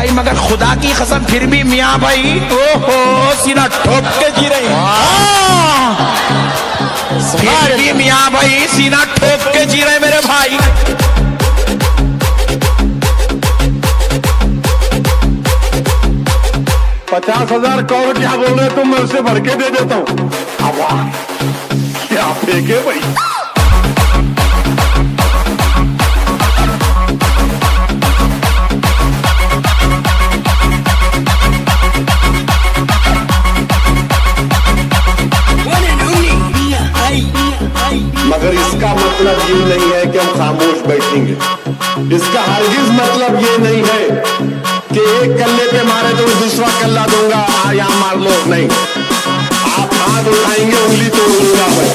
भाई मगर खुदा की कसम फिर भी मियाँ भाई ओहो सीना ठोक के जी रहे फिर भी मियाँ भाई सीना ठोक के जी रहे मेरे भाई। 50,000 कौन क्या बोल रहे तुम, मैं उससे भर के दे देता हूँ। क्या फेंके भाई। मगर इसका मतलब ये नहीं है कि हम खामोश बैठेंगे। इसका हरगिज मतलब ये नहीं है कि एक कल्ले पे मारे तो दूसरा कल्ला दूंगा, यहाँ मार लो, नहीं। आप हाथ उठाएंगे उंगली तोड़ दूंगा मैं।